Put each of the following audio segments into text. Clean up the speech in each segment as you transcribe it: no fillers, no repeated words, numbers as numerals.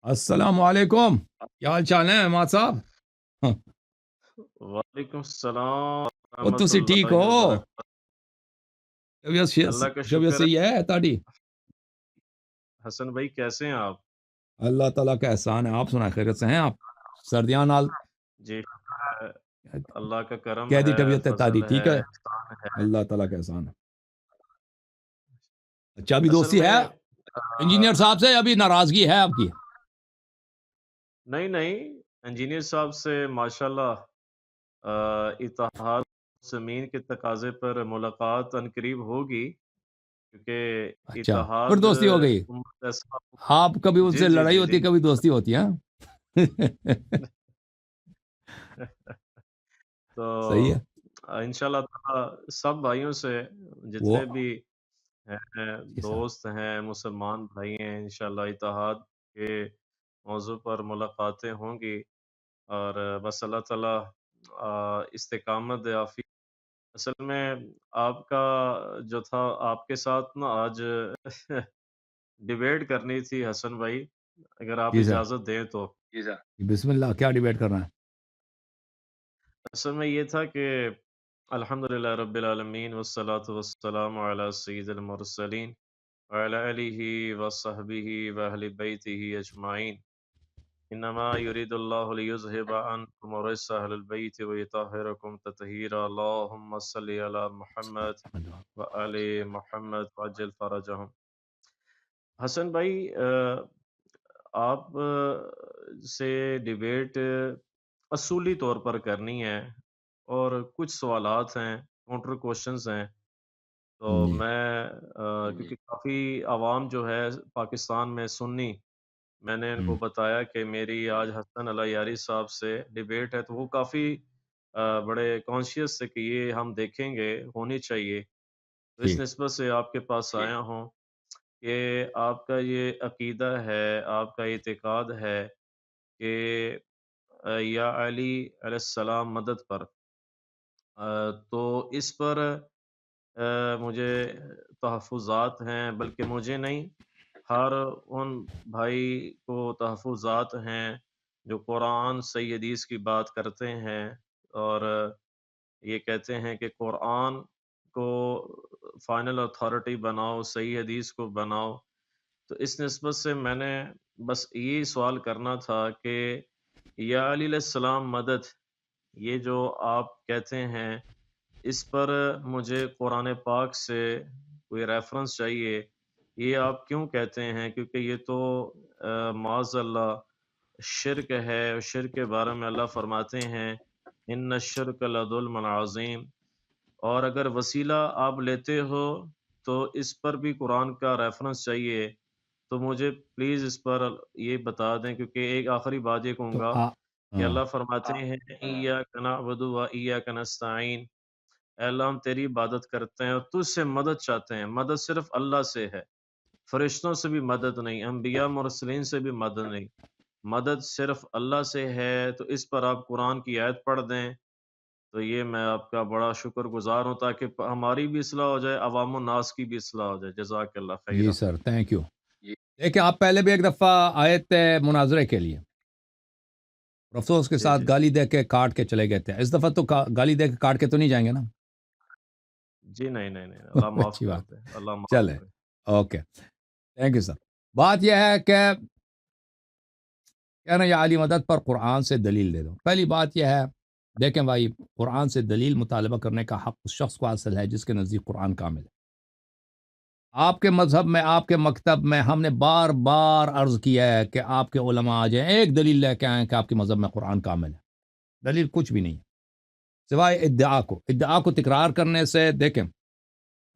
السلام علیکم، کیا حال چال ہے مات صاحب؟ وعلیکم السلام وہ ورحمۃ تسی ٹھیک اللہ ہو؟ وبرکاتہ۔ اللہ کا طبیعت شکر صحیح ہے تاڑی؟ حسن بھائی کیسے ہیں آپ؟ اللہ تعالیٰ کا احسان ہے، آپ سنا خیریت سے ہیں آپ؟ سردیاں نال جی شکر ہے، اللہ کا کرم کہہ دی ہے، طبیعت ہے تاڑی فضل ٹھیک ہے، ہے؟ احسان ہے۔ اللہ تعالیٰ کا احسان ہے۔ اچھا ابھی اصل دوستی میں ہے انجینئر صاحب سے، ابھی ناراضگی ہے آپ کی؟ نہیں انجینئر صاحب سے ماشاءاللہ اتحاد زمین کے تقاضے پر ملاقات عنقریب ہوگی، کیونکہ اچھا پھر اتحاد دوستی ہو گئی؟ امت اسلام۔ آپ کبھی ان جی سے جی لڑائی جی ہوتی جی ہے، کبھی دوستی ہوتی ہے؟ تو صحیح ہے انشاءاللہ تعالی سب بھائیوں سے وہ جتنے بھی ہیں دوست ہیں مسلمان بھائی ہیں انشاءاللہ اتحاد کے موضوع پر ملاقاتیں ہوں گی، اور بس اللہ تعالیٰ استقامت دے عافیت۔ اصل میں آپ کا جو تھا آپ کے ساتھ نا آج ڈیبیٹ کرنی تھی حسن بھائی، اگر آپ جی سر، اجازت دیں تو۔ جی سر، بسم اللہ، کیا ڈیبیٹ کرنا ہے؟ اصل میں یہ تھا کہ الحمدللہ رب العالمین والصلاة والسلام علی سید المرسلین وعلی آلہ وصحبہ واہل بیتہ اجمعین، انما یرید اللہ لیذہب عنکم الرجس اہل البیت ویطہرکم تطہیرا، اللہم صلی علی محمد وآل محمد وعجل فرجہم۔ حسن بھائی آپ سے ڈیبیٹ اصولی طور پر کرنی ہے، اور کچھ سوالات ہیں، کاؤنٹر کوشچنز ہیں، تو جی میں کیونکہ کافی عوام جو ہے پاکستان میں سنی، میں نے ان کو بتایا کہ میری آج حسن علی یاری صاحب سے ڈیبیٹ ہے، تو وہ کافی بڑے کانشیس سے کہ یہ ہم دیکھیں گے، ہونی چاہیے، تو اس ٹھیک نسبت سے آپ کے پاس آیا ہوں کہ آپ کا یہ عقیدہ ہے، آپ کا اعتقاد ہے کہ یا علی علیہ السلام مدد پر، تو اس پر مجھے تحفظات ہیں، بلکہ مجھے نہیں، ہر ان بھائی کو تحفظات ہیں جو قرآن صحیح حدیث کی بات کرتے ہیں، اور یہ کہتے ہیں کہ قرآن کو فائنل اتھارٹی بناؤ، صحیح حدیث کو بناؤ۔ تو اس نسبت سے میں نے بس یہ سوال کرنا تھا کہ یا علی علیہ السلام مدد، یہ جو آپ کہتے ہیں، اس پر مجھے قرآن پاک سے کوئی ریفرنس چاہیے، یہ آپ کیوں کہتے ہیں؟ کیونکہ یہ تو معاذ اللہ شرک ہے، اور شرک کے بارے میں اللہ فرماتے ہیں ان الشرک لظلم عظیم، اور اگر وسیلہ آپ لیتے ہو تو اس پر بھی قرآن کا ریفرنس چاہیے، تو مجھے پلیز اس پر یہ بتا دیں، کیونکہ ایک آخری بات یہ کہوں تو گا کہ اللہ فرماتے ہیں ایاک نعبد و ایاک نستعین، اے اللہ ہم تیری عبادت کرتے ہیں اور تجھ سے مدد چاہتے ہیں، مدد صرف اللہ سے ہے، فرشتوں سے بھی مدد نہیں، انبیاء مرسلین سے بھی مدد نہیں، مدد صرف اللہ سے ہے، تو اس پر آپ قرآن کی آیت پڑھ دیں، تو یہ میں آپ کا بڑا شکر گزار ہوں، تاکہ ہماری بھی اصلاح ہو جائے، عوام الناس کی بھی اصلاح ہو جائے۔ جزاک اللہ جی خیرہ۔ سر، تھینک یو۔ دیکھیں آپ پہلے بھی ایک دفعہ آئے تھے مناظرے کے لیے، افسوس کے جی ساتھ جی گالی دے کے کاٹ کے چلے گئے تھے، اس دفعہ تو گالی دے کے کاٹ کے تو نہیں جائیں گے نا؟ جی، نہیں نہیں نہیں، اللہ معاف اچھی کر بات، دے، اللہ معاف چلے کرے۔ Okay, thank you sir. بات یہ ہے کہ کہنا یا علی مدد پر قرآن سے دلیل دے دو۔ پہلی بات یہ ہے، دیکھیں بھائی، قرآن سے دلیل مطالبہ کرنے کا حق اس شخص کو حاصل ہے جس کے نزدیک قرآن کامل ہے۔ آپ کے مذہب میں، آپ کے مکتب میں ہم نے بار بار عرض کیا ہے کہ آپ کے علماء آ جائیں، ایک دلیل لے کے آئیں کہ آپ کے مذہب میں قرآن کامل ہے۔ دلیل کچھ بھی نہیں ہے سوائے ادعا کو تکرار کرنے سے۔ دیکھیں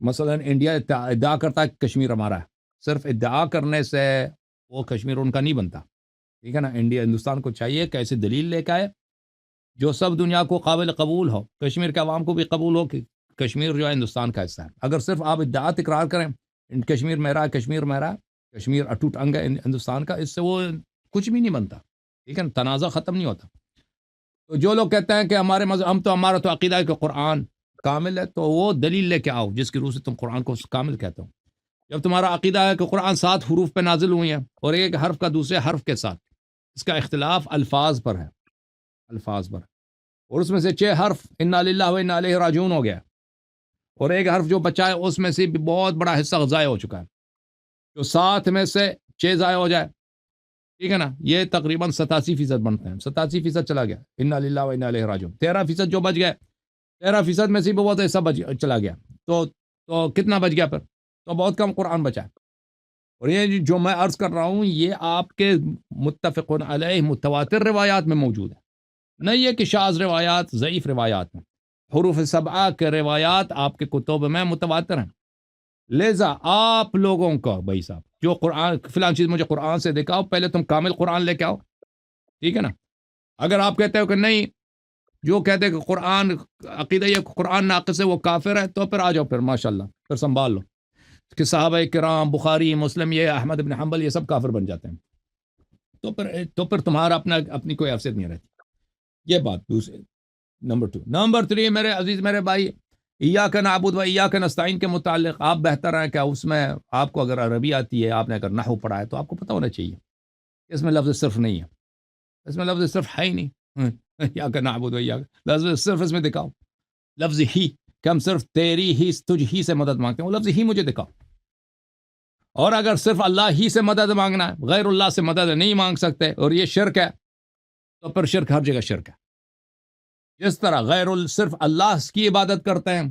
مثلا انڈیا ادعا کرتا ہے کہ کشمیر ہمارا ہے، صرف ادعا کرنے سے وہ کشمیر ان کا نہیں بنتا، ٹھیک ہے نا؟ ہندوستان کو چاہیے کہ ایسی دلیل لے کے آئے جو سب دنیا کو قابل قبول ہو، کشمیر کے عوام کو بھی قبول ہو کہ کشمیر جو ہے ہندوستان کا حصہ ہے۔ اگر صرف آپ ادعا تکرار کریں کشمیر میرا ہے، کشمیر میرا ہے، کشمیر اٹوٹ انگ ہے ہندوستان کا، اس سے وہ کچھ بھی نہیں بنتا، ٹھیک ہے نا؟ تنازع ختم نہیں ہوتا۔ تو جو لوگ کہتے ہیں کہ ہمارے مذہب، ہمارا تو عقیدہ ہے کہ قرآن کامل ہے، تو وہ دلیل لے کے آؤ جس کی روح سے تم قرآن کو کامل کہتے ہو۔ جب تمہارا عقیدہ ہے کہ قرآن 7 حروف پہ نازل ہوئی ہیں اور ایک حرف کا دوسرے حرف کے ساتھ، اس کا اختلاف الفاظ پر ہے، الفاظ پر، اور اس میں سے 6 حرف انا للہ و انا الیہ راجعون ہو گیا، اور ایک حرف جو بچا ہے اس میں سے بھی بہت بڑا حصہ ضائع ہو چکا ہے، جو 7 میں سے 6 ضائع ہو جائے، ٹھیک ہے نا، یہ تقریباً 87% بنتے ہیں، 87% چلا گیا، انا للہ و انا الیہ راجعون، 13% جو بچ گئے، 13% میں سے بھی بہت حصہ چلا گیا، تو کتنا بچ گیا پھر؟ تو بہت کم قرآن بچا ہے۔ اور یہ جو میں عرض کر رہا ہوں یہ آپ کے متفقن علیہ متواتر روایات میں موجود ہے، نہیں یہ کہ شاذ روایات، ضعیف روایات میں، حروف سبعہ کے روایات آپ کے کتب میں متواتر ہیں، لہذا آپ لوگوں کا بھائی صاحب جو قرآن فلان چیز مجھے قرآن سے دکھاؤ، پہلے تم کامل قرآن لے کے آؤ، ٹھیک ہے نا۔ اگر آپ کہتے ہو کہ نہیں، جو کہتے ہیں کہ قرآن عقیدہ یہ قرآن ناقص ہے وہ کافر ہے، تو پھر آ جاؤ، پھر ماشاءاللہ پھر سنبھال لو کہ صحابہ کرام، بخاری، مسلم، یہ احمد بن حنبل، یہ سب کافر بن جاتے ہیں، تو پھر تمہارا اپنی کوئی حیثیت نہیں رہتی۔ یہ بات دوسرے نمبر 2۔ نمبر 3 میرے عزیز میرے بھائی، ایاک نعبد و ایاک نستعین کے متعلق آپ بہتر ہیں کہ اس میں آپ کو اگر عربی آتی ہے، آپ نے اگر نحو پڑھا ہے تو آپ کو پتہ ہونا چاہیے اس میں لفظ صرف نہیں ہے، اس میں لفظ صرف ہے ہی نہیں، ایاک نعبد و ایاک، لفظ صرف اس میں دکھاؤ، لفظ ہی کہ ہم صرف تیری ہی، تجھ ہی سے مدد مانگتے ہیں، وہ لفظ ہی مجھے دکھاؤ۔ اور اگر صرف اللہ ہی سے مدد مانگنا ہے، غیر اللہ سے مدد نہیں مانگ سکتے، اور یہ شرک ہے، تو پھر شرک ہر جگہ شرک ہے۔ جس طرح صرف اللہ کی عبادت کرتے ہیں،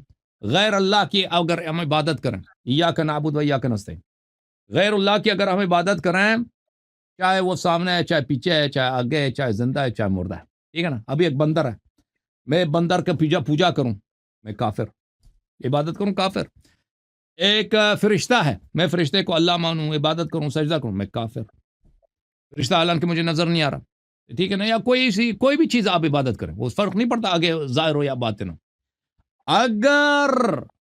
غیر اللہ کی اگر ہم عبادت کریں، ایاک نعبد و ایاک نستعین، غیر اللہ کی اگر ہم عبادت کریں، چاہے وہ سامنے ہے، چاہے پیچھے ہے، چاہے آگے ہے، چاہے زندہ ہے، چاہے مردہ ہے، ٹھیک ہے نا۔ ابھی ایک بندر ہے، میں بندر کا پوجا کروں، میں کافر، عبادت کروں، کافر۔ ایک فرشتہ ہے، میں فرشتے کو اللہ مانوں، عبادت کروں، سجدہ کروں، میں کافر۔ فرشتہ حالانکہ مجھے نظر نہیں آ رہا، ٹھیک ہے نا، یا کوئی بھی چیز آپ عبادت کریں، وہ فرق نہیں پڑتا آگے ظاہر ہو یا باطن ہو۔ اگر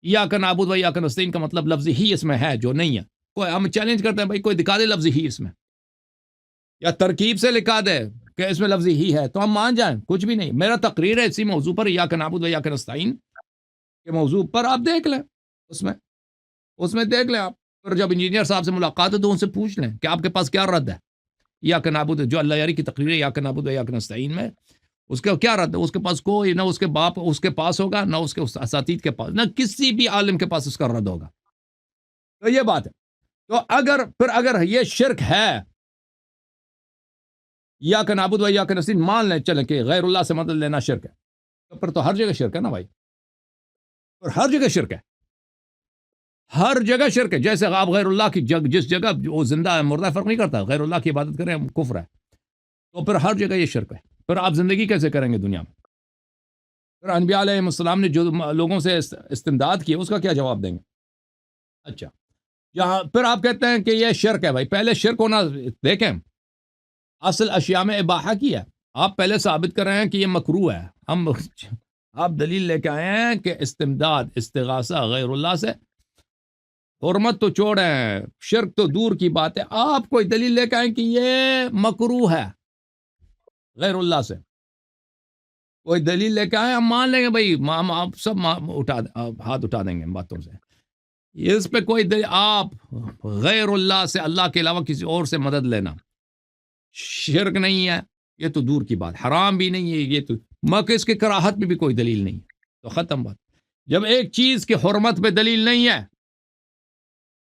ایاک نعبد و ایاک نستعین کا مطلب لفظ ہی اس میں ہے جو نہیں ہے، کوئی ہم چیلنج کرتے ہیں بھائی کوئی دکھا دے لفظ ہی اس میں، یا ترکیب سے لکھا دے کہ اس میں لفظ ہی ہے، تو ہم مان جائیں، کچھ بھی نہیں۔ میرا تقریر ہے اسی موضوع پر، ایاک نعبد و ایاک نستعین کے موضوع پر، آپ دیکھ لیں، اس میں دیکھ لیں آپ، پھر جب انجینئر صاحب سے ملاقات ہے تو ان سے پوچھ لیں کہ آپ کے پاس کیا رد ہے ایاک نعبد، جو اللہ یاری کی تقریر ہے ایاک نعبد و ایاک نستعین میں، اس کا کیا رد ہے؟ اس کے پاس کوئی نہ، اس کے باپ اس کے پاس ہوگا، نہ اس کے اساتید کے پاس، نہ کسی بھی عالم کے پاس اس کا رد ہوگا۔ تو یہ بات ہے۔ تو اگر یہ شرک ہے، ایاک نعبد و ایاک نستعین مان لیں، چلیں کہ غیر اللہ سے مدد لینا شرک ہے، تو پھر تو ہر جگہ شرک ہے نا بھائی، اور ہر جگہ شرک ہے، ہر جگہ شرک ہے۔ جیسے آپ غیر اللہ کی جس جگہ وہ زندہ ہے مردہ فرق نہیں کرتا، غیر اللہ کی عبادت کریں کفر ہے، تو پھر ہر جگہ یہ شرک ہے۔ پھر آپ زندگی کیسے کریں گے دنیا میں؟ پھر انبیاء علیہ السلام نے جو لوگوں سے استمداد کی اس کا کیا جواب دیں گے؟ اچھا، یہاں پھر آپ کہتے ہیں کہ یہ شرک ہے۔ بھائی پہلے شرک ہونا دیکھیں، اصل اشیاء میں اباحہ کی ہے، آپ پہلے ثابت کر رہے ہیں کہ یہ مکروہ ہے، آپ دلیل لے کے آئے ہیں کہ استمداد، استغاثہ غیر اللہ سے، حرمت تو چھوڑیں، شرک تو دور کی بات ہے، آپ کوئی دلیل لے کے آئیں کہ یہ مکروہ ہے غیر اللہ سے، کوئی دلیل لے کے آئے، ہم مان لیں گے بھائی، ہم آپ سب ہاتھ اٹھا دیں گے ان باتوں سے۔ اس پہ کوئی دلیل، آپ غیر اللہ سے، اللہ کے علاوہ کسی اور سے مدد لینا شرک نہیں ہے، یہ تو دور کی بات، حرام بھی نہیں ہے، یہ تو مگر اس کے کراہت میں بھی کوئی دلیل نہیں ہے، تو ختم بات۔ جب ایک چیز کی حرمت پہ دلیل نہیں ہے،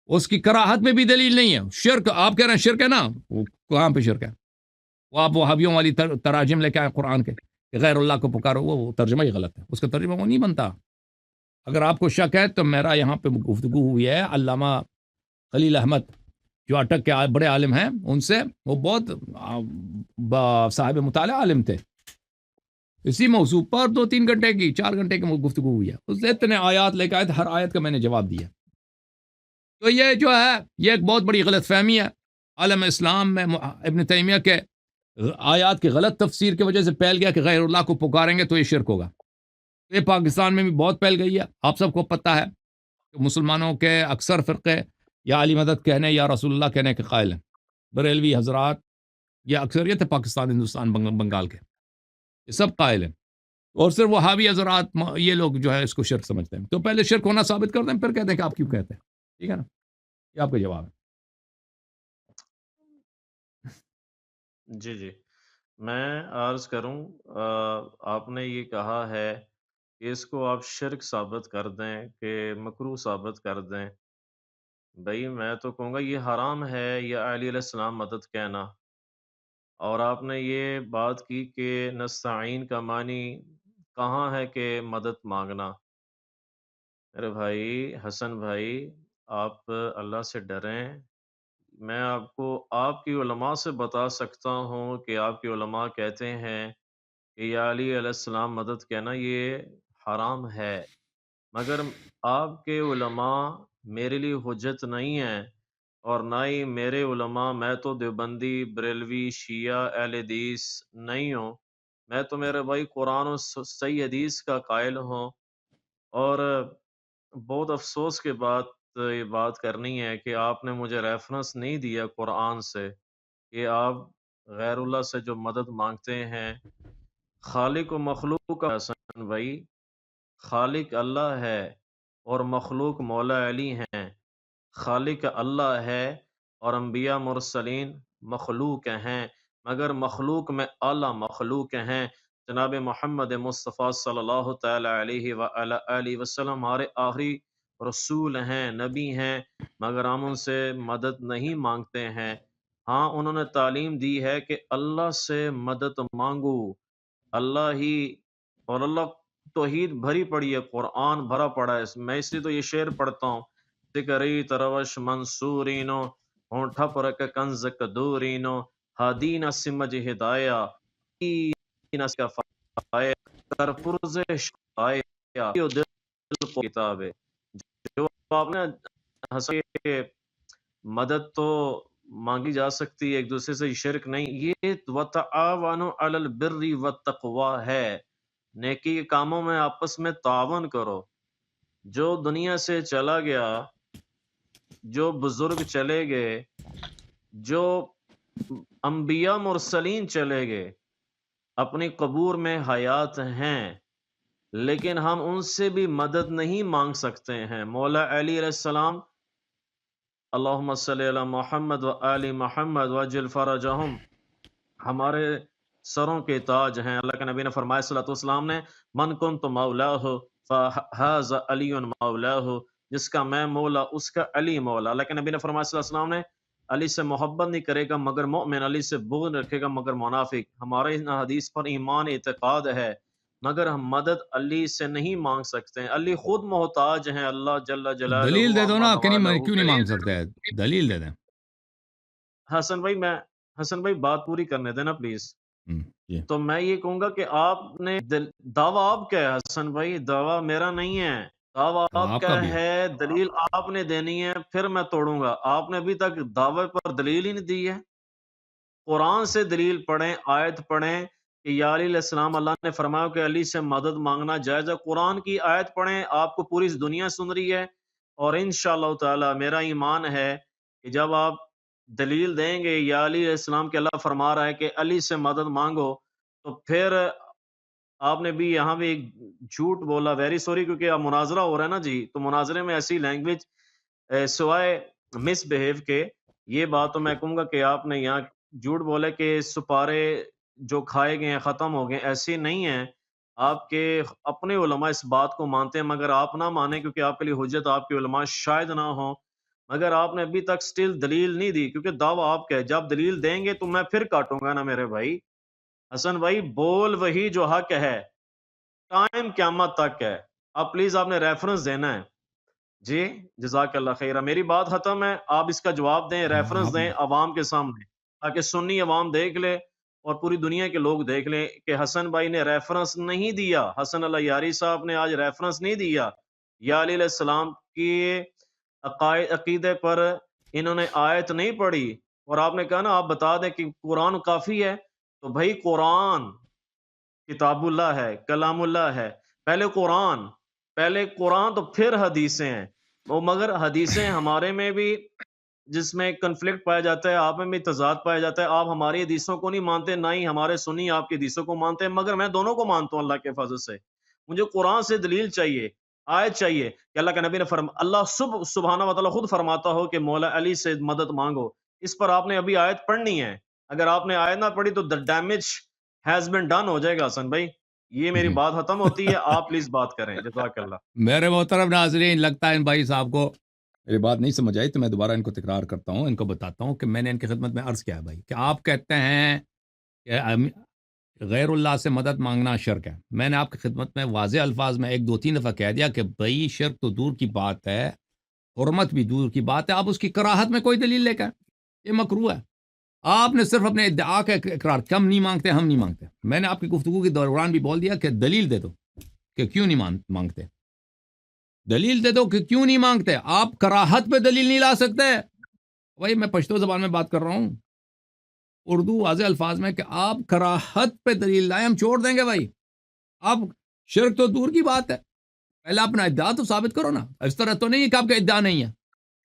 اس کی کراہت میں بھی دلیل نہیں ہے، شرک آپ کہہ رہے ہیں شرک ہے نا، وہ کہاں پہ شرک ہے؟ وہ آپ وہابیوں والی تراجم لے کے آئے قرآن کے کہ غیر اللہ کو پکارو، وہ ترجمہ ہی غلط ہے، اس کا ترجمہ وہ نہیں بنتا۔ اگر آپ کو شک ہے تو میرا یہاں پہ گفتگو ہوئی ہے علامہ خلیل احمد جو اٹک کے بڑے عالم ہیں، ان سے، وہ بہت صاحب مطالعہ عالم تھے، اسی موضوع پر 2-3 گھنٹے کی 4 گھنٹے کی گفتگو ہوئی ہے، اس سے اتنے آیات لے کے آئے، ہر آیت کا میں نے جواب دیا۔ تو یہ جو ہے یہ ایک بہت بڑی غلط فہمی ہے عالم اسلام میں، ابن تیمیہ کے آیات کی غلط تفسیر کی وجہ سے پھیل گیا کہ غیر اللہ کو پکاریں گے تو یہ شرک ہوگا۔ یہ پاکستان میں بھی بہت پھیل گئی ہے، آپ سب کو پتہ ہے کہ مسلمانوں کے اکثر فرقے یا علی مدد کہنے یا رسول اللہ کہنے کے قائل ہیں، بریلوی حضرات، یہ اکثریت ہے پاکستان، ہندوستان، بنگال کے، یہ سب قائل ہیں، اور صرف وہابی حضرات، یہ لوگ جو ہے اس کو شرک سمجھتے ہیں۔ تو پہلے شرک ہونا ثابت کرتے ہیں، پھر کہتے ہیں کہ آپ کیوں کہتے ہیں، ٹھیک ہے نا۔ یہ آپ کا جواب ہے۔ جی جی، میں عرض کروں، آپ نے یہ کہا ہے کہ اس کو آپ شرک ثابت کر دیں کہ مکروہ ثابت کر دیں۔ بھئی میں تو کہوں گا یہ حرام ہے یا علی علیہ السلام مدد کہنا، اور آپ نے یہ بات کی کہ نستعین کا معنی کہاں ہے کہ مدد مانگنا۔ میرے بھائی حسن بھائی، آپ اللہ سے ڈریں۔ میں آپ کو آپ کی علماء سے بتا سکتا ہوں کہ آپ کے علماء کہتے ہیں کہ یا علی علیہ السلام مدد کہنا یہ حرام ہے، مگر آپ کے علماء میرے لیے حجت نہیں ہیں، اور نہ ہی میرے علماء، میں تو دیوبندی، بریلوی، شیعہ، اہل حدیث نہیں ہوں۔ میں تو میرے بھائی قرآن و صحیح حدیث کا قائل ہوں، اور بہت افسوس کے بعد یہ بات کرنی ہے کہ آپ نے مجھے ریفرنس نہیں دیا قرآن سے کہ آپ غیر اللہ سے جو مدد مانگتے ہیں، خالق و مخلوق کا حسن بھائی، خالق اللہ ہے اور مخلوق مولا علی ہیں۔ خالق اللہ ہے اور انبیاء مرسلین مخلوق ہیں، مگر مخلوق میں اعلیٰ مخلوق ہیں جناب محمد مصطفیٰ صلی اللہ تعالی علیہ وآلہ آلہ وسلم ہمارے آخری رسول ہیں، نبی ہیں، مگر ہم ان سے مدد نہیں مانگتے ہیں۔ ہاں، انہوں نے تعلیم دی ہے کہ اللہ سے مدد مانگو، اللہ ہی، اور اللہ توحید بھری پڑی ہے، قرآن بھرا پڑا ہے۔ میں اس لیے تو یہ شعر پڑھتا ہوں: ذکری تروش منصورینو، ہونٹھا پرک کنز قدورینو، ہادین سمجھ ہدایہ، دین کا فایا، کر پرز شایا، یہ دل کو کتاب ہے۔ جو آپ نے حسن کے مدد تو مانگی جا سکتی ہے ایک دوسرے سے، شرک نہیں، یہ وَتَعَاوَنُوا عَلَى الْبِرِّ وَالتَّقْوَىٰ ہے، نیکی کے کاموں میں آپس میں تعاون کرو۔ جو دنیا سے چلا گیا، جو بزرگ چلے گئے، جو انبیاء مرسلین چلے گئے، اپنی قبور میں حیات ہیں، لیکن ہم ان سے بھی مدد نہیں مانگ سکتے ہیں۔ مولا علی علیہ السلام، اللہم صلی علی محمد و آل محمد وجل فرجہم، ہمارے سروں کے تاج ہیں۔ اللہ کے نبی نے فرمایا صلی اللہ علیہ وسلم نے: من کنت مولاہ فہذا علی مولاہ، جس کا میں مولا اس کا علی مولا۔ اللہ کے نبی نے فرمایا صلی اللہ علیہ وسلم نے: علی سے محبت نہیں کرے گا مگر مومن، علی سے بغض رکھے گا مگر منافق۔ ہمارے ان حدیث پر ایمان اعتقاد ہے، مگر ہم مدد علی سے نہیں مانگ سکتے ہیں۔ علی خود محتاج ہیں، اللہ جل جلالہ دلیل دے دو نا، عما والہ کیوں نہیں مانگ کریم۔ سکتے؟ دلیل دے دیں۔ حسن بھائی بات پوری کرنے دینا پلیز۔ جی تو میں یہ کہوں گا کہ آپ نے دعویٰ آپ کا ہے حسن بھائی، دعویٰ میرا نہیں ہے، دعویٰ تو آپ آپ کا کا بھی ہے۔ ہے، دلیل آپ نے دینی ہے، پھر میں توڑوں گا۔ آپ نے ابھی تک دعوے پر دلیل ہی نہیں دی ہے۔ قرآن سے دلیل پڑھیں، آیت پڑھیں کہ یا علی علیہ السلام، اللہ نے فرمایا کہ علی سے مدد مانگنا جائز ہے۔ قرآن کی آیت پڑھیں، آپ کو پوری دنیا سن رہی ہے، اور انشاءاللہ تعالی میرا ایمان ہے کہ جب آپ دلیل دیں گے یا علی علیہ السلام کے اللہ فرما رہا ہے کہ علی سے مدد مانگو، تو پھر آپ نے بھی یہاں بھی ایک جھوٹ بولا، ویری سوری، کیونکہ اب مناظرہ ہو رہا ہے نا جی، تو مناظرے میں ایسی لینگویج سوائے مس بہیو کے، یہ بات تو میں کہوں گا کہ آپ نے یہاں جھوٹ بولے کہ سپارے جو کھائے گئے ہیں ختم ہو گئے، ایسے نہیں ہیں۔ آپ کے اپنے علماء اس بات کو مانتے ہیں، مگر آپ نہ مانیں کیونکہ آپ کے لیے حجت آپ کے علماء شاید نہ ہوں، مگر آپ نے ابھی تک سٹل دلیل نہیں دی، کیونکہ دعویٰ آپ کا ہے۔ جب دلیل دیں گے تو میں پھر کاٹوں گا نا میرے بھائی۔ حسن بھائی بول وہی جو حق ہے، ٹائم قیامت تک ہے۔ اب پلیز آپ نے ریفرنس دینا ہے۔ جی جزاک اللہ خیرہ، میری بات ختم ہے، آپ اس کا جواب دیں، ریفرنس دیں عوام کے سامنے، تاکہ سنی عوام دیکھ لے اور پوری دنیا کے لوگ دیکھ لیں کہ حسن بھائی نے ریفرنس نہیں دیا، حسن اللہ یاری صاحب نے آج ریفرنس نہیں دیا یا علی علیہ السلام کی عقیدے پر، انہوں نے آیت نہیں پڑھی، اور آپ نے کہا نا آپ بتا دیں کہ قرآن کافی ہے، تو بھائی قرآن کتاب اللہ ہے، کلام اللہ ہے، پہلے قرآن تو پھر حدیثیں ہیں، وہ مگر حدیثیں ہمارے میں بھی جس میں کنفلکٹ پایا جاتا ہے، آپ میں بھی تضاد پایا جاتا ہے، آپ ہماری حدیثوں کو نہیں مانتے، نہ ہی ہمارے سنی آپ کی حدیثوں کو مانتے ہیں، مگر میں دونوں کو مانتا ہوں اللہ کے فضل سے۔ مجھے قرآن سے دلیل چاہیے، آیت چاہیے کہ اللہ کے نبی نے اللہ سبحانہ و تعالیٰ خود فرماتا ہو کہ مولا علی سے مدد مانگو. اس پر آپ نے ابھی آیت پڑھنی ہے. اگر آپ نے آیت نہ پڑھی تو the damage has been done ہو جائے گا حسن بھائی. یہ میری بات ختم ہوتی ہے, آپ پلیز بات کریں. جزاک اللہ. میرے محترم ناظرین, لگتا ہے ان بھائی صاحب کو میری بات نہیں سمجھ آئی, تو میں دوبارہ ان کو تکرار کرتا ہوں, ان کو بتاتا ہوں کہ میں نے ان کی خدمت میں عرض کیا ہے بھائی, کہ آپ کہتے ہیں کہ غیر اللہ سے مدد مانگنا شرک ہے. میں نے آپ کی خدمت میں واضح الفاظ میں 1-2-3 دفعہ کہہ دیا کہ بھائی شرک تو دور کی بات ہے, حرمت بھی دور کی بات ہے, آپ اس کی کراہت میں کوئی دلیل لے کر, یہ مکروہ ہے. آپ نے صرف اپنے ادعا کا اقرار, ہم نہیں مانگتے, ہم نہیں مانگتے. میں نے آپ کی گفتگو کے دوران بھی بول دیا کہ دلیل دے دو کہ کیوں نہیں مانگتے, دلیل دے دو کہ کیوں نہیں مانگتے. آپ کراہت پہ دلیل نہیں لا سکتے. بھائی میں پشتو زبان میں بات کر رہا ہوں, اردو واضح الفاظ میں, کہ آپ کراہت پہ دلیل لائیں, ہم چھوڑ دیں گے بھائی. آپ شرک تو دور کی بات ہے, پہلے اپنا ادعا تو ثابت کرو نا. اس طرح تو نہیں ہے کہ آپ کا ادعا نہیں ہے.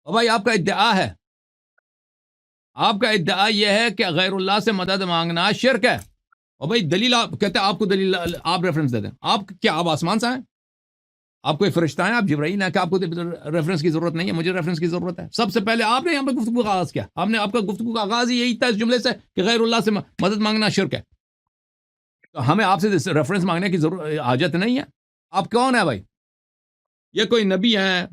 اور بھائی آپ کا ادعا ہے, آپ کا ادعا یہ ہے کہ غیر اللہ سے مدد مانگنا شرک ہے. اور بھائی دلیل آپ کہتے ہیں, آپ کو دلیل آپ ریفرنس دے دیں. آپ کیا آپ آسمان سے ہیں؟ آپ کوئی فرشتہ ہیں؟ آپ جبرائیل ہیں کہ آپ کو ریفرنس کی ضرورت نہیں ہے؟ مجھے ریفرنس کی ضرورت ہے. سب سے پہلے آپ نے یہاں پہ گفتگو کا آغاز کیا, آپ نے آپ کا گفتگو کا آغاز ہی یہی تھا اس جملے سے کہ غیر اللہ سے مدد مانگنا شرک ہے. تو ہمیں آپ سے ریفرنس مانگنے کی ضرورت حاجت نہیں ہے. آپ کون ہیں بھائی؟ یہ کوئی نبی ہیں,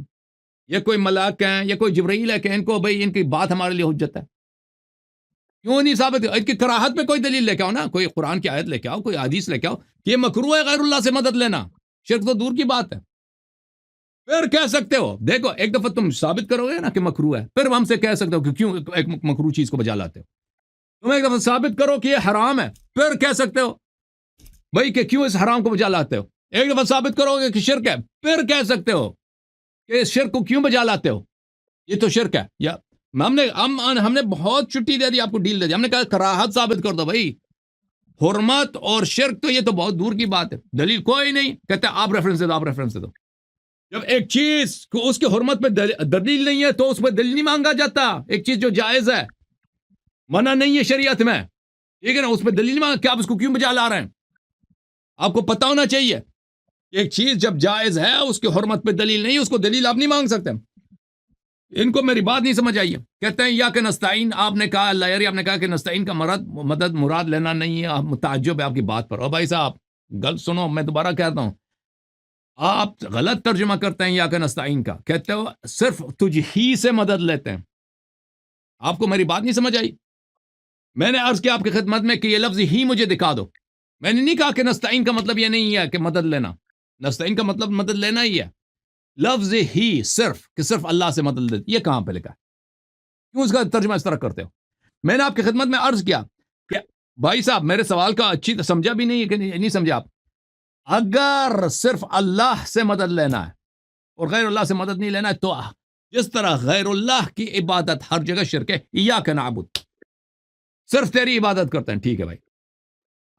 یہ کوئی ملاک ہیں, یہ کوئی جبرائیل ہے کہ ان کو بھائی ان کی بات ہمارے لیے حجت ہے؟ کیوں نہیں ثابت؟ ان کی کراہت پہ کوئی دلیل لے کے آؤ نا, کوئی قرآن کی آیت لے کے آؤ, کوئی حدیث لے کے آؤ کہ یہ مکروہ ہے غیر اللہ سے مدد لینا, شرک تو دور کی بات ہے. پھر کہہ سکتے ہو, دیکھو ایک دفعہ تم ثابت کرو گے نا کہ مکروہ ہے, پھر ہم سے کہہ سکتے ہو کہ کیوں ایک مکروہ چیز کو بجا لاتے ہو. تم ایک دفعہ ثابت کرو کہ یہ حرام ہے, پھر کہہ سکتے ہو بھائی کہ کیوں اس حرام کو بجا لاتے ہو. ایک دفعہ ثابت کرو گے کہ شرک ہے, پھر کہہ سکتے ہو کہ اس شرک کو کیوں بجا لاتے ہو, یہ تو شرک ہے. یا ہم نے بہت چھٹی دے دی, آپ کو ڈیل دے دی, ہم نے کہا کراہت ثابت کر دو بھائی. حرمت اور شرک تو یہ تو بہت دور کی بات ہے, دلیل کوئی نہیں. کہتے ہیں آپ ریفرنس دے دو, آپ ریفرنس دے دو. جب ایک چیز کو اس کے حرمت پہ دلیل نہیں ہے تو اس پہ دلیل نہیں مانگا جاتا. ایک چیز جو جائز ہے, منع نہیں ہے شریعت میں, ٹھیک ہے نا, اس پہ دلیل نہیں مانگا کہ آپ اس کو کیوں بجا لا رہے ہیں. آپ کو پتہ ہونا چاہیے ایک چیز جب جائز ہے اس کے حرمت پہ دلیل نہیں, اس کو دلیل آپ نہیں مانگ سکتے. ان کو میری بات نہیں سمجھ آئی ہے. کہتے ہیں یا کہ نستعین, آپ نے کہا اللہ یاری, آپ نے کہا کہ نستعین کا مدد مراد لینا نہیں ہے. آپ متعجب ہے آپ کی بات پر. اور بھائی صاحب غلط سنو, میں دوبارہ کہتا ہوں, آپ غلط ترجمہ کرتے ہیں یا کہ نستعین کا. کہتے ہو صرف تجھ ہی سے مدد لیتے ہیں. آپ کو میری بات نہیں سمجھ آئی. میں نے عرض کیا آپ کی خدمت میں کہ یہ لفظ ہی مجھے دکھا دو. میں نے نہیں کہا کہ نستعین کا مطلب یہ نہیں ہے کہ مدد لینا. نستعین کا مطلب مدد لینا ہی ہے. لفظ ہی صرف کہ صرف اللہ سے مدد لیتے, یہ کہاں پہ لکھا ہے؟ کیوں اس کا ترجمہ اس طرح کرتے ہو؟ میں نے آپ کی خدمت میں عرض کیا کہ بھائی صاحب میرے سوال کا اچھی سمجھا بھی نہیں ہے کہ نہیں سمجھا آپ. اگر صرف اللہ سے مدد لینا ہے اور غیر اللہ سے مدد نہیں لینا ہے, تو جس طرح غیر اللہ کی عبادت ہر جگہ شرک ہے, ایاک نعبد, صرف تیری عبادت کرتے ہیں, ٹھیک ہے بھائی.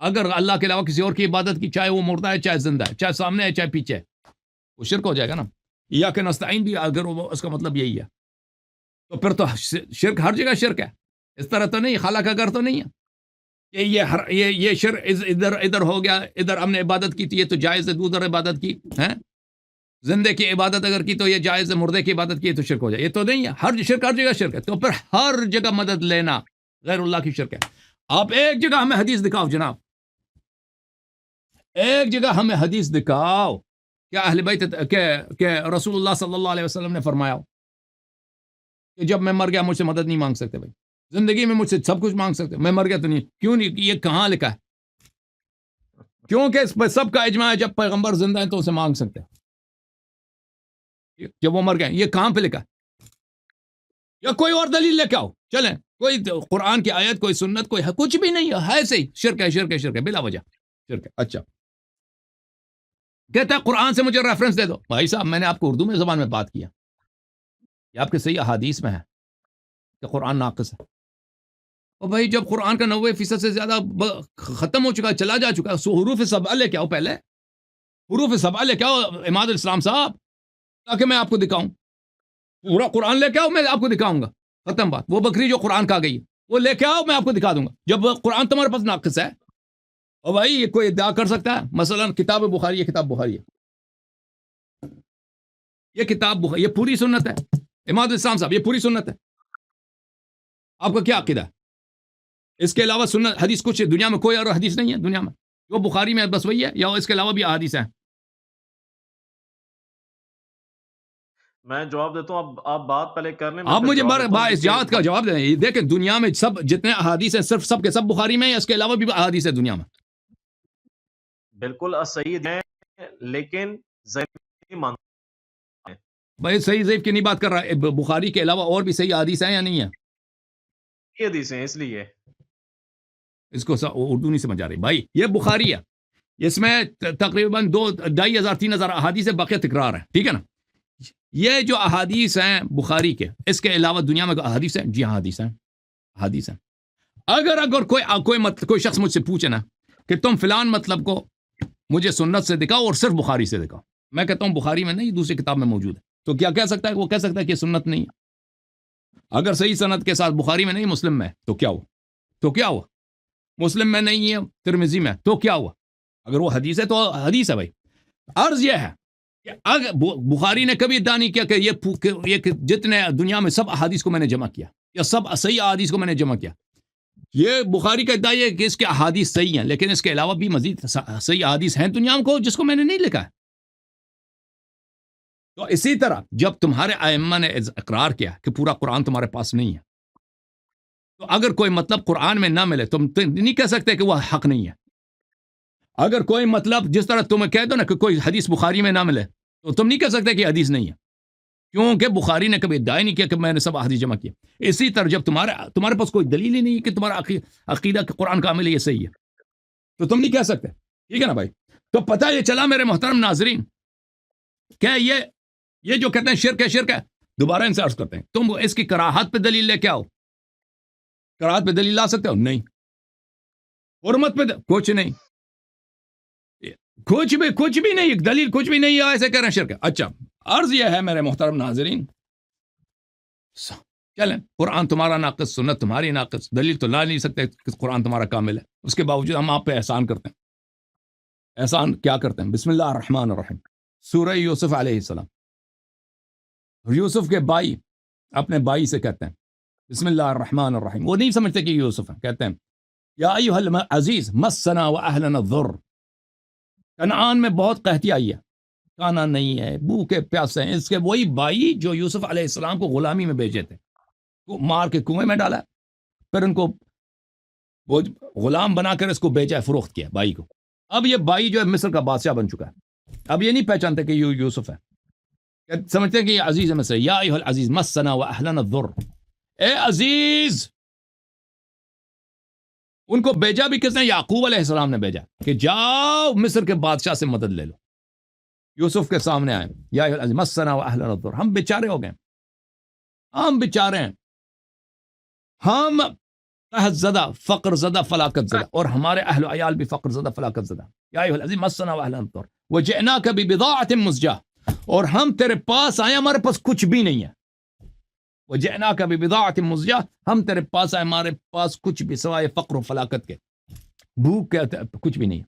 اگر اللہ کے علاوہ کسی اور کی عبادت کی, چاہے وہ مردہ ہے چاہے زندہ ہے, چاہے سامنے ہے چاہے پیچھے ہے, وہ شرک ہو جائے گا نا. ایاک نستعین بھی اگر وہ اس کا مطلب یہی ہے تو پھر تو شرک ہر جگہ شرک ہے. اس طرح تو نہیں, خلا کا گھر تو نہیں ہے کہ یہ شرک ادھر ہو گیا, ادھر ہم نے عبادت کی تھی یہ تو جائز ہے, ادھر عبادت کی ہے, زندے کی عبادت اگر کی تو یہ جائز ہے, مردے کی عبادت کی تو شرک ہو جائے. یہ تو نہیں ہے, ہر شرک ہر جگہ شرک ہے. تو پھر ہر جگہ مدد لینا غیر اللہ کی شرک ہے. آپ ایک جگہ ہمیں حدیث دکھاؤ جناب, ایک جگہ ہمیں حدیث دکھاؤ کہ اہل بیت کہ رسول اللہ صلی اللہ علیہ وسلم نے فرمایا کہ جب میں مر گیا مجھ سے مدد نہیں مانگ سکتے. بھائی زندگی میں مجھ سے سب کچھ مانگ سکتے, میں مر گیا تو نہیں. کیوں نہیں؟ یہ کہاں لکھا ہے؟ کیونکہ اس پہ سب کا اجماع ہے جب پیغمبر زندہ ہے تو اسے مانگ سکتے ہیں, جب وہ مر گئے. یہ کہاں پہ لکھا ہے؟ یا کوئی اور دلیل لے کے آؤ, چلیں کوئی قرآن کی آیت, کوئی سنت, کوئی کچھ بھی نہیں ہے, صحیح شرک ہے, شرک ہے, شرک ہے, بلا وجہ شرک ہے. اچھا کہتا ہے قرآن سے مجھے ریفرنس دے دو. بھائی صاحب میں نے آپ کو اردو میں زبان میں بات کیا, یہ آپ کے صحیح احادیث میں ہے کہ قرآن ناقص ہے. اور بھائی جب قرآن کا 90% سے زیادہ ختم ہو چکا ہے, چلا جا چکا ہے, سو حروف سبع لے کے آؤ, پہلے حروف سبع لے کے آؤ عماد الاسلام صاحب, تاکہ میں آپ کو دکھاؤں. پورا قرآن لے کے آؤ, میں آپ کو دکھاؤں گا. ختم بات. وہ بکری جو قرآن کا گئی وہ لے کے آؤ, میں آپ کو دکھا دوں گا. جب قرآن تمہارے پاس ناقص ہے, اور بھائی یہ کوئی ادعا کر سکتا ہے, مثلا کتاب بخاری, یہ کتاب بخاری ہے, یہ کتاب یہ پوری سنت ہے امام الاسلام صاحب، یہ پوری سنت ہے. آپ کا کیا عقیدہ ہے؟ اس کے علاوہ سنت حدیث کچھ دنیا میں کوئی اور حدیث نہیں ہے دنیا میں جو بخاری میں بس وہی ہے، یا اس کے علاوہ بھی احادیث ہیں؟ میں جواب دیتا ہوں، آپ بات پہلے کرنے میں آپ پھر مجھے جواب دیتا ہوں. باعث دیکھیے، جہاد کا جواب دیں. دیکھیں دنیا میں سب جتنے احادیث ہیں صرف سب کے سب بخاری میں ہیں، یا اس کے علاوہ بھی احادیث ہے دنیا میں؟ بالکل صحیح ہیں، لیکن ضعیف مانتے ہیں. بھائی صحیح ضعیف کی نہیں بات کر رہا ہے، بخاری کے علاوہ اور بھی صحیح احادیث ہیں یا نہیں ہیں؟ یہ حدیثیں اس لیے اس کو اردو نہیں سمجھ آ رہی بھائی. یہ بخاری ہے، اس میں تقریباً 2,500-3,000 احادیث بقیہ تکرار ہیں، ٹھیک ہے نا. یہ جو احادیث ہیں بخاری کے، اس کے علاوہ دنیا میں احادیث ہیں؟ جی ہاں حدیث ہیں، حدیث ہیں. اگر کوئی شخص مجھ سے پوچھے نا کہ تم فلان مطلب کو مجھے سنت سے دکھاؤ اور صرف بخاری سے دکھاؤ، میں کہتا ہوں بخاری میں نہیں، دوسری کتاب میں موجود ہے، تو کیا کہہ سکتا ہے؟ وہ کہہ سکتا ہے کہ سنت نہیں ہے. اگر صحیح سند کے ساتھ بخاری میں نہیں، مسلم میں، تو کیا ہوا؟ مسلم میں نہیں ہے، ترمذی میں، تو کیا ہوا؟ اگر وہ حدیث ہے تو حدیث ہے بھائی. عرض یہ ہے کہ اگر بخاری نے کبھی ادعا نہیں کیا کہ یہ جتنے دنیا میں سب احادیث کو میں نے جمع کیا یا سب صحیح احادیث کو میں نے جمع کیا. یہ بخاری کا ادعا ہے کہ اس کے احادیث صحیح ہیں، لیکن اس کے علاوہ بھی مزید صحیح احادیث ہیں دنیا کو جس کو میں نے نہیں لکھا ہے. تو اسی طرح جب تمہارے ائمہ نے اقرار کیا کہ پورا قرآن تمہارے پاس نہیں ہے، تو اگر کوئی مطلب قرآن میں نہ ملے تم نہیں کہہ سکتے کہ وہ حق نہیں ہے. اگر کوئی مطلب جس طرح تمہیں کہہ دو نا کہ کوئی حدیث بخاری میں نہ ملے تو تم نہیں کہہ سکتے کہ حدیث نہیں ہے، کیونکہ بخاری نے کبھی ادعا نہیں کیا کہ میں نے سب حدیث جمع کیا. اسی طرح جب تمہارے پاس کوئی دلیل ہی نہیں کہ تمہارا عقیدہ کہ قرآن کامل ہے یہ صحیح ہے، تو تم نہیں کہہ سکتے. ٹھیک ہے نا بھائی؟ تو پتہ یہ چلا میرے محترم ناظرین کہ یہ جو کہتے ہیں شرک ہے، دوبارہ ان سے عرض کرتے ہیں تم اس کی کراہت پہ دلیل لے کے آؤ. کراہت پہ دلیل لا سکتے ہو؟ نہیں. حرمت پہ کچھ نہیں، کچھ بھی نہیں، دلیل کچھ بھی نہیں ہے، ایسے کہہ رہے ہیں شرک ہے. اچھا عرض یہ ہے میرے محترم ناظرین، چلیں قرآن تمہارا ناقص، سنت تمہاری ناقص، دلیل تو لا نہیں سکتے کہ قرآن تمہارا کامل ہے، اس کے باوجود ہم آپ پہ احسان کرتے ہیں. احسان کیا کرتے ہیں؟ بسم اللہ الرحمن الرحیم، سورہ یوسف علیہ السلام. یوسف کے بھائی اپنے بھائی سے کہتے ہیں بسم اللہ الرحمن الرحیم. وہ نہیں سمجھتے کہ یوسف ہے، کہتے ہیں یا ایھا العزیز مسنا واہلنا الضر. کنعان میں بہت قحطی آئی ہے، کھانا نہیں ہے، بھوکے پیاسے ہیں. اس کے وہی بھائی جو یوسف علیہ السلام کو غلامی میں بھیجے تھے، مار کے کنویں میں ڈالا، پھر ان کو وہ غلام بنا کر اس کو بیچا، فروخت کیا بھائی کو. اب یہ بھائی جو ہے مصر کا بادشاہ بن چکا ہے، اب یہ نہیں پہچانتے کہ یہ یوسف ہے، سمجھتے ہیں کہ یہ عزیز ہے مصر. یا ایھا العزیز مسنا واہلنا الضر، اے عزیز. ان کو بھیجا بھی کس نے؟ یعقوب علیہ السلام نے بھیجا کہ جاؤ مصر کے بادشاہ سے مدد لے لو. یوسف کے سامنے آئے، یا ایھا العزیز مسنا واہلنا الضر، ہم بیچارے ہو گئے، ہم بیچارے ہیں، ہم قحط زدہ، فقر زدہ، فلاکت زدہ، اور ہمارے اہل و عیال بھی فقر زدہ، فلاکت زدہ. یا ایھا العزیز مسنا واہلنا الضر وجئناک ببضاعۃ مزجاہ، اور ہم تیرے پاس آئے، ہمارے پاس کچھ بھی نہیں ہے. وجئناک ببضاعۃ مزجاہ، ہم تیرے پاس آئے، ہمارے پاس کچھ بھی سوائے فقر و فلاکت کے، بھوک کے کچھ بھی نہیں ہے.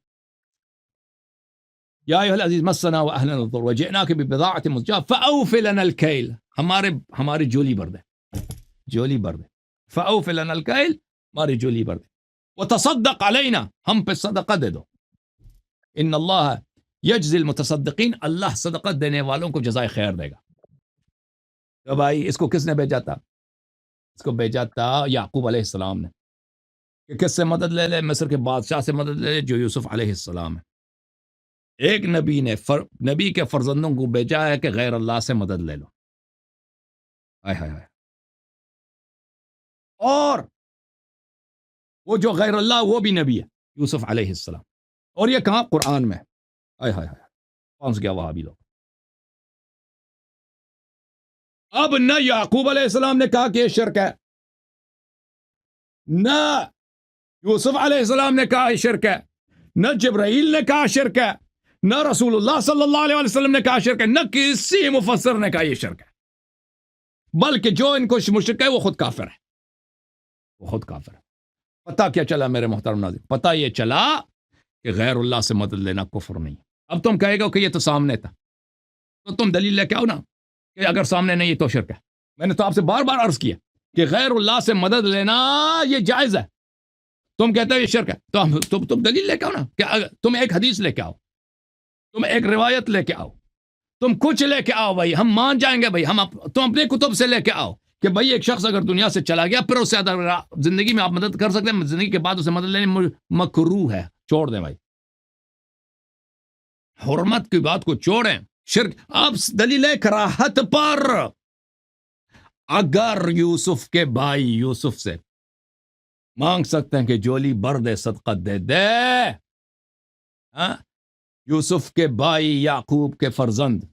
یا ایھا العزیز مسنا واہلنا الضر وجئناک ببضاعۃ مزجاہ فاوف لنا الکیل، ہماری جولی بھر دے، جولی بھر دے. فاوف لنا الکیل، ہماری جولی بھر دے. وتصدق علینا، ہم پہ صدقہ دے دو. ان اللہ یجزی المتصدقین، اللہ صدقہ دینے والوں کو جزائے خیر دے گا. تو بھائی اس کو کس نے بھیجا تھا؟ اس کو بھیجا تھا یعقوب علیہ السلام نے، کہ کس سے مدد لے لے؟ مصر کے بادشاہ سے مدد لے لے جو یوسف علیہ السلام ہے. ایک نبی نے نبی کے فرزندوں کو بھیجا ہے کہ غیر اللہ سے مدد لے لو. ہائے ہائے ہائے. اور وہ جو غیر اللہ وہ بھی نبی ہے، یوسف علیہ السلام. اور یہ کہاں؟ قرآن میں. ہائے ہائے ہائے، پہنچ گیا وہابی لوگ. اب نہ یعقوب علیہ السلام نے کہا کہ یہ شرک ہے، نہ یوسف علیہ السلام نے کہا یہ شرک ہے، نہ جبرائیل نے کہا شرک ہے، نہ رسول اللہ صلی اللہ علیہ وسلم نے کہا شرک ہے، نہ کسی مفسر نے کہا یہ شرک ہے. بلکہ جو ان کو مشرک ہے وہ خود کافر ہے، وہ خود کافر ہے. پتہ کیا چلا میرے محترم ناظرین؟ پتہ یہ چلا کہ غیر اللہ سے مدد لینا کفر نہیں. اب تم کہے گا کہ یہ تو سامنے تھا، تو تم دلیل لے کے آؤ نا. کہ اگر سامنے نہیں تو شرک ہے. میں نے تو آپ سے بار بار عرض کیا کہ غیر اللہ سے مدد لینا یہ جائز ہے. تم کہتے ہو یہ شرک ہے تو تم دلیل لے کے آؤ نا. کہ تم ایک حدیث لے کے آؤ, تم ایک روایت لے کے آؤ, تم کچھ لے کے آؤ بھائی, ہم مان جائیں گے بھائی. تم اپنے کتب سے لے کے آؤ کہ بھائی ایک شخص اگر دنیا سے چلا گیا پھر اس سے زندگی میں آپ مدد کر سکتے ہیں, زندگی کے بعد اسے مدد لینی مکروہ ہے, چھوڑ دیں بھائی. حرمت کی بات کو چھوڑیں. شرک آپ دلیل کراہت پر اگر یوسف کے بھائی یوسف سے مانگ سکتے ہیں کہ جولی بھر دے, صدقہ دے دے, یوسف کے بھائی یعقوب کے فرزند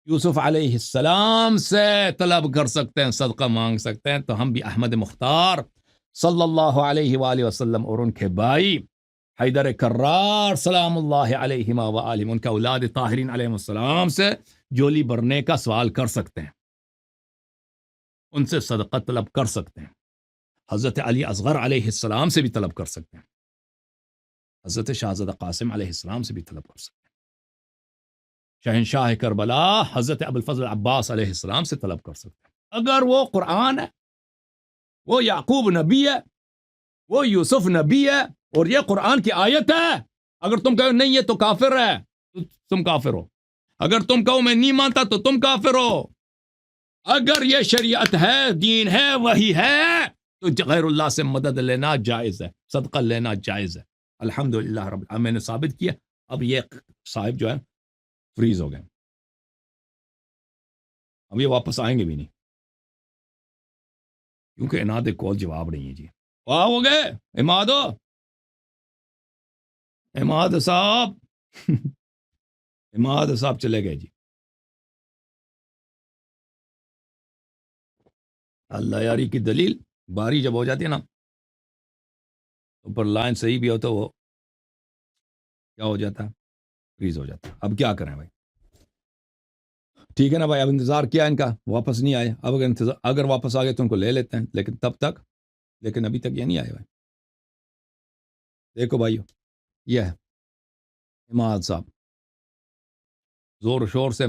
یوسف علیہ السلام سے طلب کر سکتے ہیں, صدقہ مانگ سکتے ہیں, تو ہم بھی احمد مختار صلی اللہ علیہ وآلہ وسلم اور ان کے بھائی حیدر کرار سلام اللہ علیہما وآلہم, ان کے اولاد طاہرین علیہ السلام سے جولی بھرنے کا سوال کر سکتے ہیں, ان سے صدقہ طلب کر سکتے ہیں. حضرت علی اصغر علیہ السلام سے بھی طلب کر سکتے ہیں, حضرت شہزادہ قاسم علیہ السلام سے بھی طلب کر سکتے ہیں, شہنشاہ کربلا حضرت ابوالفضل عباس علیہ السلام سے طلب کر سکتے ہیں. اگر وہ قرآن ہے, وہ یعقوب نبی ہے, وہ یوسف نبی ہے, اور یہ قرآن کی آیت ہے, اگر تم کہو نہیں یہ تو کافر ہے تو تم کافر ہو. اگر تم کہو میں نہیں مانتا تو تم کافر ہو. اگر یہ شریعت ہے, دین ہے, وہی ہے, تو غیر اللہ سے مدد لینا جائز ہے, صدقہ لینا جائز ہے. الحمدللہ رب العالمین, میں نے ثابت کیا. اب یہ صاحب جو ہے فریز ہو گئے, اب یہ واپس آئیں گے بھی نہیں, کیونکہ اناد کال جواب نہیں ہے جی. واہ ہو گئے اماد صاحب اماد صاحب چلے گئے جی. اللہ یاری کی دلیل باری جب ہو جاتی ہے نا, اوپر لائن صحیح بھی ہو تو وہ کیا ہو جاتا ہے, فریز ہو جاتا ہے. اب کیا کریں بھائی, ٹھیک ہے نا بھائی, اب انتظار کیا ان کا, واپس نہیں آئے. اب اگر واپس آ گئے تو ان کو لے لیتے ہیں, لیکن تب تک, لیکن ابھی تک یہ نہیں آئے بھائی. دیکھو بھائیو, یہ ہے اماد صاحب زور شور سے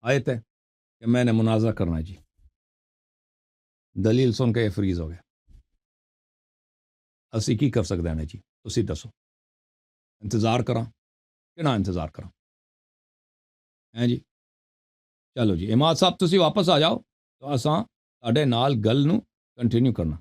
آئے تھے کہ میں نے مناظرہ کرنا ہے جی. دلیل سن کے یہ فریز ہو گیا. اسی کی کر سکتے ہیں جی, اسی دسو انتظار کراں کہ نہ انتظار کراں ہیں جی. چلو جی اماد صاحب تسی واپس آ جاؤ تو اساں تہاڈے نال گل نو کنٹینیو کرنا.